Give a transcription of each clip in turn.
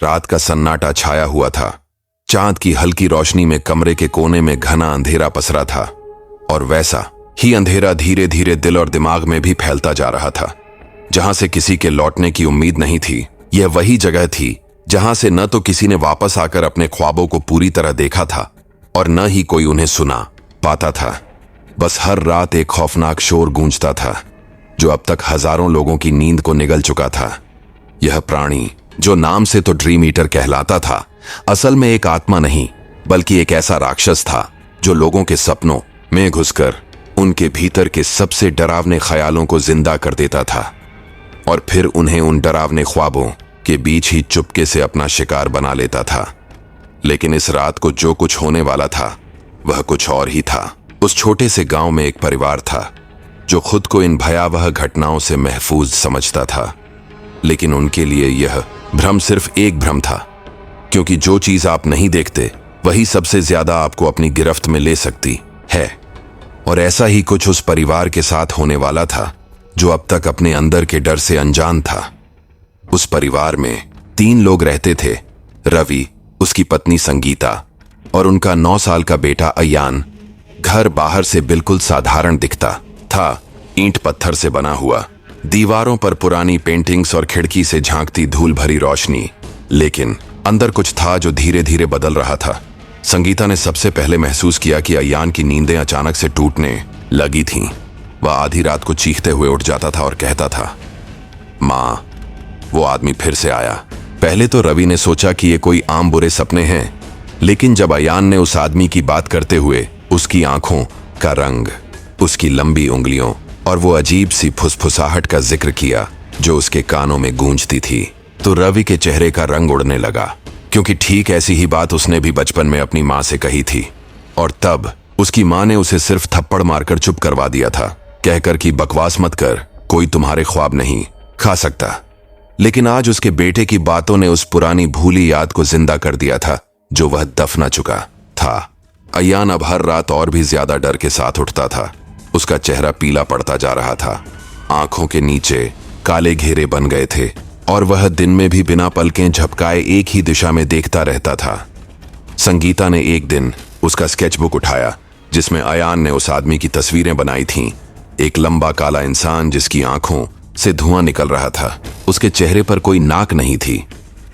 रात का सन्नाटा छाया हुआ था। चांद की हल्की रोशनी में कमरे के कोने में घना अंधेरा पसरा था और वैसा ही अंधेरा धीरे धीरे दिल और दिमाग में भी फैलता जा रहा था। जहां से किसी के लौटने की उम्मीद नहीं थी, यह वही जगह थी जहां से न तो किसी ने वापस आकर अपने ख्वाबों को पूरी तरह देखा था और न ही कोई उन्हें सुना पाता था। बस हर रात एक खौफनाक शोर गूंजता था जो अब तक हजारों लोगों की नींद को निगल चुका था। यह प्राणी, जो नाम से तो ड्रीम ईटर कहलाता था, असल में एक आत्मा नहीं बल्कि एक ऐसा राक्षस था जो लोगों के सपनों में घुसकर उनके भीतर के सबसे डरावने ख्यालों को जिंदा कर देता था और फिर उन्हें उन डरावने ख्वाबों के बीच ही चुपके से अपना शिकार बना लेता था। लेकिन इस रात को जो कुछ होने वाला था वह कुछ और ही था। उस छोटे से गांव में एक परिवार था जो खुद को इन भयावह घटनाओं से महफूज समझता था, लेकिन उनके लिए यह भ्रम सिर्फ एक भ्रम था, क्योंकि जो चीज आप नहीं देखते वही सबसे ज्यादा आपको अपनी गिरफ्त में ले सकती है। और ऐसा ही कुछ उस परिवार के साथ होने वाला था जो अब तक अपने अंदर के डर से अनजान था। उस परिवार में 3 लोग रहते थे, रवि, उसकी पत्नी संगीता और उनका 9 साल का बेटा अयान। घर बाहर से बिल्कुल साधारण दिखता था, ईंट पत्थर से बना हुआ, दीवारों पर पुरानी पेंटिंग्स और खिड़की से झांकती धूल भरी रोशनी। लेकिन अंदर कुछ था जो धीरे धीरे बदल रहा था। संगीता ने सबसे पहले महसूस किया कि अयान की नींदें अचानक से टूटने लगी थीं। वह आधी रात को चीखते हुए उठ जाता था और कहता था, माँ, वो आदमी फिर से आया। पहले तो रवि ने सोचा कि ये कोई आम बुरे सपने हैं, लेकिन जब अयान ने उस आदमी की बात करते हुए उसकी आंखों का रंग, उसकी लंबी उंगलियों और वो अजीब सी फुसफुसाहट का जिक्र किया जो उसके कानों में गूंजती थी, तो रवि के चेहरे का रंग उड़ने लगा, क्योंकि ठीक ऐसी ही बात उसने भी बचपन में अपनी माँ से कही थी। और तब उसकी माँ ने उसे सिर्फ थप्पड़ मारकर चुप करवा दिया था, कहकर कि बकवास मत कर, कोई तुम्हारे ख्वाब नहीं खा सकता। लेकिन आज उसके बेटे की बातों ने उस पुरानी भूली याद को जिंदा कर दिया था जो वह दफना चुका था। अयान अब हर रात और भी ज्यादा डर के साथ उठता था। उसका चेहरा पीला पड़ता जा रहा था, आंखों के नीचे काले घेरे बन गए थे और वह दिन में भी बिना पलकें झपकाए एक ही दिशा में देखता रहता था। संगीता ने एक दिन उसका स्केचबुक उठाया जिसमें अयान ने उस आदमी की तस्वीरें बनाई थीं। एक लंबा काला इंसान जिसकी आंखों से धुआं निकल रहा था। उसके चेहरे पर कोई नाक नहीं थी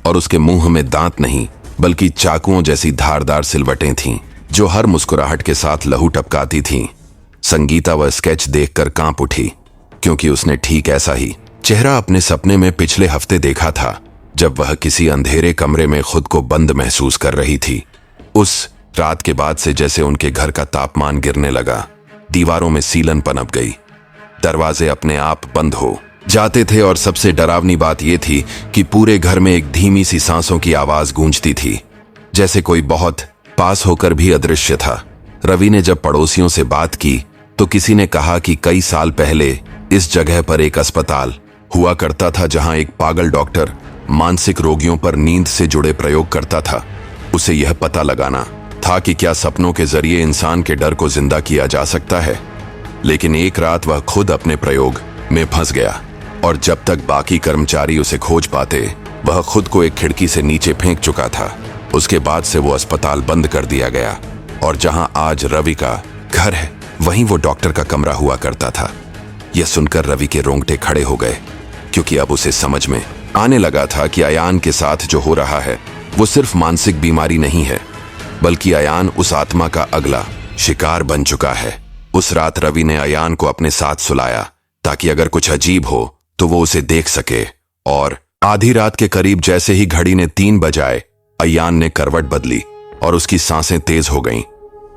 और उसके मुंह में दांत नहीं बल्कि चाकुओं जैसी धारदार सिलवटें थीं जो हर मुस्कुराहट के साथ लहू टपकाती थीं। संगीता वह स्केच देखकर कांप उठी, क्योंकि उसने ठीक ऐसा ही चेहरा अपने सपने में पिछले हफ्ते देखा था जब वह किसी अंधेरे कमरे में खुद को बंद महसूस कर रही थी। उस रात के बाद से जैसे उनके घर का तापमान गिरने लगा, दीवारों में सीलन पनप गई, दरवाजे अपने आप बंद हो जाते थे और सबसे डरावनी बात यह थी कि पूरे घर में एक धीमी सी सांसों की आवाज गूंजती थी, जैसे कोई बहुत पास होकर भी अदृश्य था। रवि ने जब पड़ोसियों से बात की तो किसी ने कहा कि कई साल पहले इस जगह पर एक अस्पताल हुआ करता था जहां एक पागल डॉक्टर मानसिक रोगियों पर नींद से जुड़े प्रयोग करता था। उसे यह पता लगाना था कि क्या सपनों के जरिए इंसान के डर को जिंदा किया जा सकता है। लेकिन एक रात वह खुद अपने प्रयोग में फंस गया और जब तक बाकी कर्मचारी उसे खोज पाते वह खुद को एक खिड़की से नीचे फेंक चुका था। उसके बाद से वो अस्पताल बंद कर दिया गया और जहां आज रवि का घर है वहीं वो डॉक्टर का कमरा हुआ करता था। यह सुनकर रवि के रोंगटे खड़े हो गए, क्योंकि अब उसे समझ में आने लगा था कि अयान के साथ जो हो रहा है वो सिर्फ मानसिक बीमारी नहीं है, बल्कि अयान उस आत्मा का अगला शिकार बन चुका है। उस रात रवि ने अयान को अपने साथ सुलाया ताकि अगर कुछ अजीब हो तो वो उसे देख सके। और आधी रात के करीब जैसे ही घड़ी ने 3 बजाए, अयान ने करवट बदली और उसकी सांसें तेज हो गईं।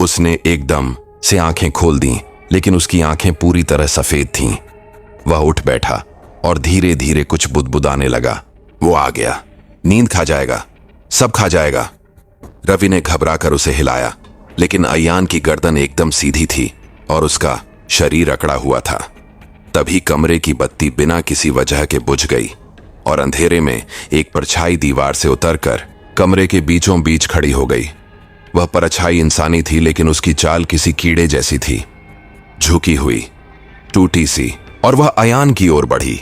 उसने एकदम से आंखें खोल दी, लेकिन उसकी आंखें पूरी तरह सफेद थीं। वह उठ बैठा और धीरे धीरे कुछ बुदबुदाने लगा। वो आ गया, नींद खा जाएगा, सब खा जाएगा। रवि ने घबराकर उसे हिलाया, लेकिन अयान की गर्दन एकदम सीधी थी और उसका शरीर अकड़ा हुआ था। तभी कमरे की बत्ती बिना किसी वजह के बुझ गई और अंधेरे में एक परछाई दीवार से उतरकर कमरे के बीचों बीच खड़ी हो गई। वह परछाई इंसानी थी, लेकिन उसकी चाल किसी कीड़े जैसी थी, झुकी हुई, टूटी सी, और वह अयान की ओर बढ़ी।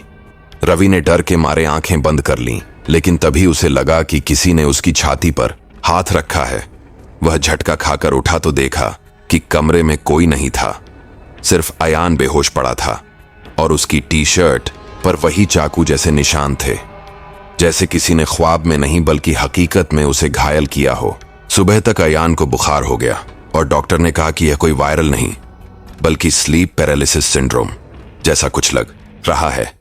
रवि ने डर के मारे आंखें बंद कर लीं, लेकिन तभी उसे लगा कि किसी ने उसकी छाती पर हाथ रखा है। वह झटका खाकर उठा तो देखा कि कमरे में कोई नहीं था, सिर्फ अयान बेहोश पड़ा था और उसकी टी शर्ट पर वही चाकू जैसे निशान थे, जैसे किसी ने ख्वाब में नहीं बल्कि हकीकत में उसे घायल किया हो। सुबह तक अयान को बुखार हो गया और डॉक्टर ने कहा कि यह कोई वायरल नहीं बल्कि स्लीप पैरालिसिस सिंड्रोम जैसा कुछ लग रहा है।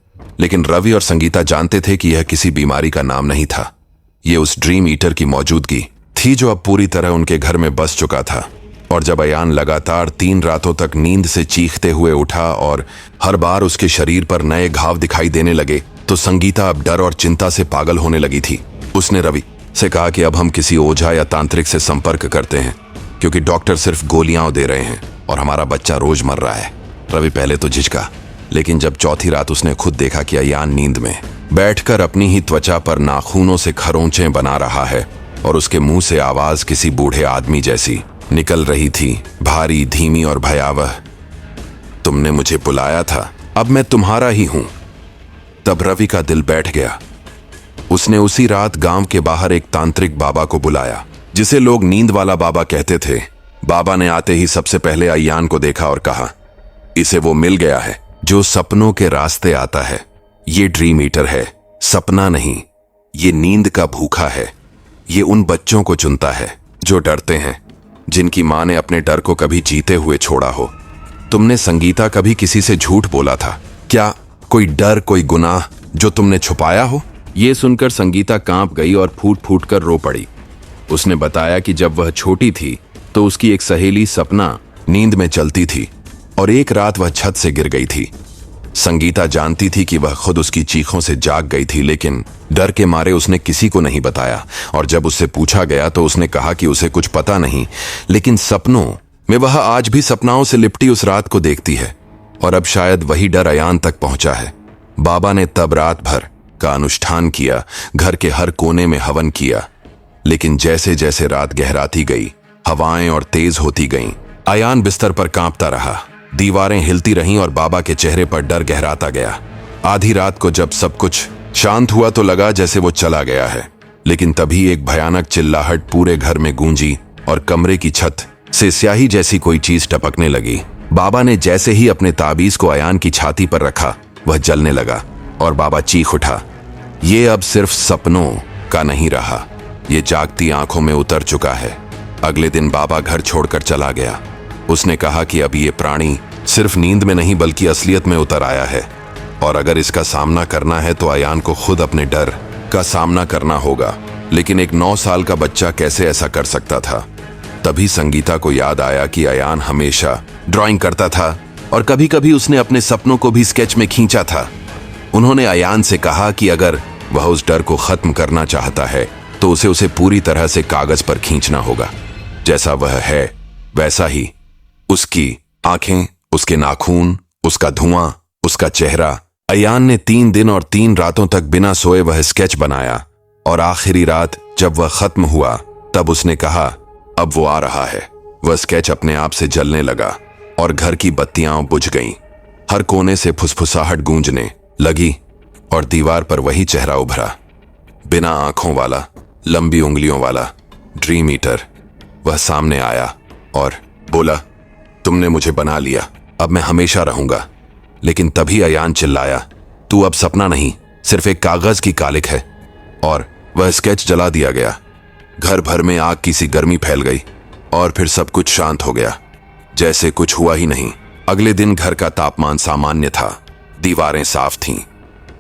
लेकिन रवि और संगीता जानते थे कि यह किसी बीमारी का नाम नहीं था। यह उस ड्रीम ईटर की मौजूदगी थी जो अब पूरी तरह उनके घर में बस चुका था। और जब अयान लगातार 3 रातों तक नींद से चीखते हुए उठा और हर बार उसके शरीर पर नए घाव दिखाई देने लगे तो संगीता अब डर और चिंता से पागल होने लगी थी। उसने रवि से कहा कि अब हम किसी ओझा या तांत्रिक से संपर्क करते हैं, क्योंकि डॉक्टर सिर्फ गोलियां दे रहे हैं और हमारा बच्चा रोज मर रहा है। रवि पहले तो झिझका, लेकिन जब चौथी रात उसने खुद देखा कि अयान नींद में बैठकर अपनी ही त्वचा पर नाखूनों से खरोंचें बना रहा है और उसके मुंह से आवाज किसी बूढ़े आदमी जैसी निकल रही थी, भारी, धीमी और भयावह। तुमने मुझे बुलाया था, अब मैं तुम्हारा ही हूं। तब रवि का दिल बैठ गया। उसने उसी रात गांव के बाहर एक तांत्रिक बाबा को बुलाया, जिसे लोग नींद वाला बाबा कहते थे। बाबा ने आते ही सबसे पहले अयान को देखा और कहा, इसे वो मिल गया है जो सपनों के रास्ते आता है। ये ड्रीम ईटर है, सपना नहीं। ये नींद का भूखा है। ये उन बच्चों को चुनता है जो डरते हैं, जिनकी मां ने अपने डर को कभी जीते हुए छोड़ा हो। तुमने संगीता कभी किसी से झूठ बोला था क्या? कोई डर, कोई गुनाह जो तुमने छुपाया हो? ये सुनकर संगीता कांप गई और फूट फूट कर रो पड़ी। उसने बताया कि जब वह छोटी थी तो उसकी एक सहेली सपना नींद में चलती थी और एक रात वह छत से गिर गई थी। संगीता जानती थी कि वह खुद उसकी चीखों से जाग गई थी, लेकिन डर के मारे उसने किसी को नहीं बताया। और जब उससे पूछा गया तो उसने कहा कि उसे कुछ पता नहीं, लेकिन सपनों में वह आज भी सपनाओं से लिपटी उस रात को देखती है। और अब शायद वही डर अयान तक पहुंचा है। बाबा ने तब रात भर का अनुष्ठान किया, घर के हर कोने में हवन किया, लेकिन जैसे जैसे रात गहराती गई, हवाएं और तेज होती गईं, अयान बिस्तर पर कांपता रहा। दीवारें हिलती रहीं और बाबा के चेहरे पर डर गहराता गया। आधी रात को जब सब कुछ शांत हुआ तो लगा जैसे वो चला गया है, लेकिन तभी एक भयानक चिल्लाहट पूरे घर में गूंजी और कमरे की छत से स्याही जैसी कोई चीज टपकने लगी। बाबा ने जैसे ही अपने ताबीज को अयान की छाती पर रखा, वह जलने लगा और बाबा चीख उठा। ये अब सिर्फ सपनों का नहीं रहा, ये जागती आंखों में उतर चुका है। अगले दिन बाबा घर छोड़कर चला गया। उसने कहा कि अब ये प्राणी सिर्फ नींद में नहीं बल्कि असलियत में उतर आया है, और अगर इसका सामना करना है तो अयान को खुद अपने डर का सामना करना होगा। लेकिन एक 9 साल का बच्चा कैसे ऐसा कर सकता था? तभी संगीता को याद आया कि अयान हमेशा ड्राइंग करता था और कभी कभी उसने अपने सपनों को भी स्केच में खींचा था। उन्होंने अयान से कहा कि अगर वह उस डर को खत्म करना चाहता है तो उसे पूरी तरह से कागज पर खींचना होगा। जैसा वह है वैसा ही, उसकी आंखें, उसके नाखून, उसका धुआं, उसका चेहरा। अयान ने 3 दिन और 3 रातों तक बिना सोए वह स्केच बनाया, और आखिरी रात जब वह खत्म हुआ तब उसने कहा, अब वो आ रहा है। वह स्केच अपने आप से जलने लगा और घर की बत्तियां बुझ गईं। हर कोने से फुसफुसाहट गूंजने लगी और दीवार पर वही चेहरा उभरा, बिना आंखों वाला, लंबी उंगलियों वाला ड्रीम ईटर। वह सामने आया और बोला, तुमने मुझे बना लिया, अब मैं हमेशा रहूंगा। लेकिन तभी अयान चिल्लाया, तू अब सपना नहीं, सिर्फ एक कागज की कालिक है। और वह स्केच जला दिया गया। घर भर में आग की सी गर्मी फैल गई और फिर सब कुछ शांत हो गया, जैसे कुछ हुआ ही नहीं। अगले दिन घर का तापमान सामान्य था, दीवारें साफ थीं,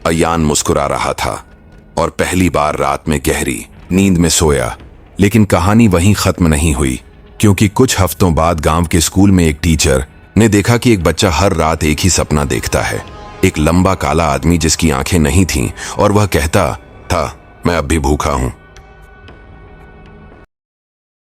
अयान मुस्कुरा रहा था और पहली बार रात में गहरी नींद में सोया। लेकिन कहानी वहीं खत्म नहीं हुई, क्योंकि कुछ हफ्तों बाद गांव के स्कूल में एक टीचर ने देखा कि एक बच्चा हर रात एक ही सपना देखता है, एक लंबा काला आदमी जिसकी आंखें नहीं थीं और वह कहता था, मैं अब भी भूखा हूं।